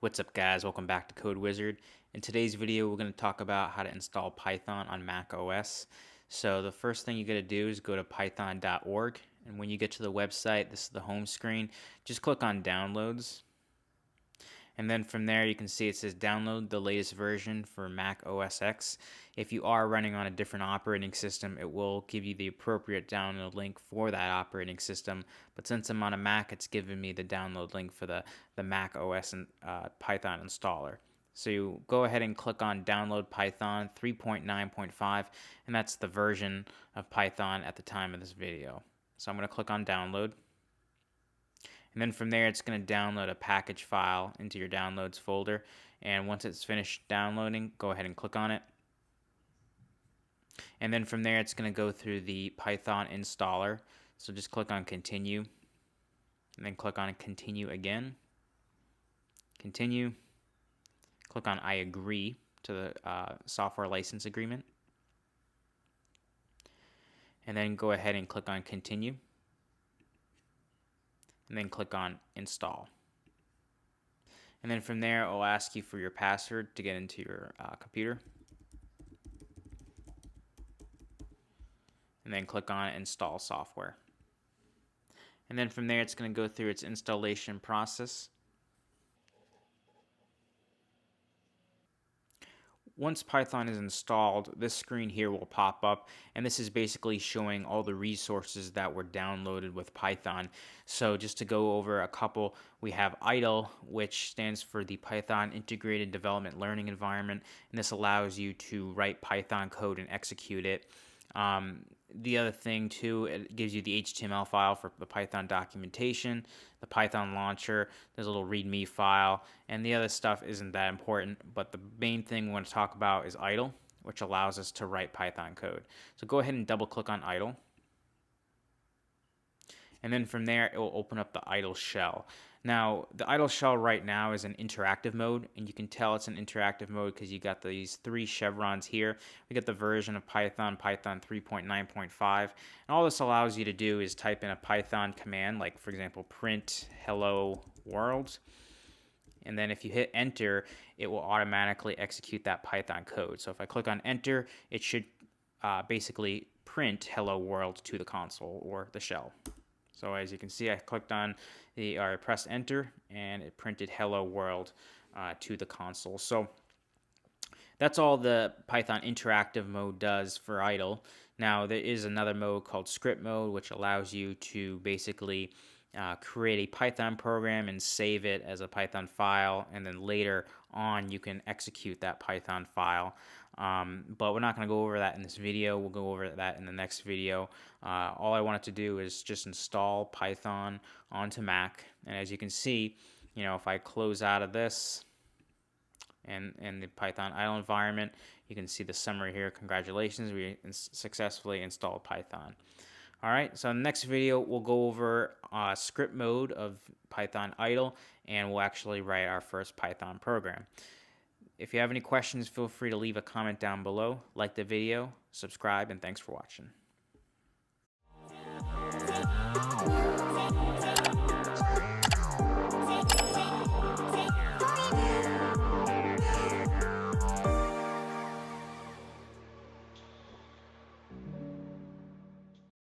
What's up guys, welcome back to Code Wizard. In today's video we're going to talk about how to install Python on Mac OS. So the first thing you got to do is go to python.org, and when you get to the website, this is the home screen, just click on downloads. And then from there you can see it says download the latest version for Mac OS X. If you are running on a different operating system, it will give you the appropriate download link for that operating system. But since I'm on a Mac, it's giving me the download link for the Mac OS and Python installer. So you go ahead and click on download Python 3.9.5, and that's the version of Python at the time of this video. So I'm going to click on download. And then from there, it's going to download a package file into your downloads folder. And once it's finished downloading, go ahead and click on it. And then from there, it's going to go through the Python installer. So just click on continue. And then click on continue again. Continue. Click on I agree to the software license agreement. And then go ahead and click on continue. And then click on install. And then from there, it'll ask you for your password to get into your computer. And then click on install software. And then from there, it's going to go through its installation process. Once Python is installed, this screen here will pop up, and this is basically showing all the resources that were downloaded with Python. So just to go over a couple, we have IDLE, which stands for the Python Integrated Development Learning Environment, and this allows you to write Python code and execute it. The other thing too, it gives you the HTML file for the Python documentation, the Python launcher, there's a little README file, and the other stuff isn't that important, but the main thing we want to talk about is IDLE, which allows us to write Python code. So go ahead and double click on IDLE. And then from there, it will open up the idle shell. Now, the idle shell right now is in interactive mode, and you can tell it's in interactive mode because you got these three chevrons here. We got the version of Python 3.9.5, and all this allows you to do is type in a Python command, like for example, print hello world. And then if you hit enter, it will automatically execute that Python code. So if I click on enter, it should basically print hello world to the console or the shell. So as you can see, I clicked on I pressed enter, and it printed hello world to the console. So that's all the Python interactive mode does for idle. Now there is another mode called script mode, which allows you to basically create a Python program and save it as a Python file, and then later on you can execute that Python file. But we're not going to go over that in this video. We'll go over that in the next video. All I wanted to do is just install Python onto Mac, and as you can see, if I close out of this and the Python idle environment, you can see the summary here. Congratulations, we successfully installed Python. All right, so in the next video, we'll go over script mode of Python idle, and we'll actually write our first Python program. If you have any questions, feel free to leave a comment down below, like the video, subscribe, and thanks for watching.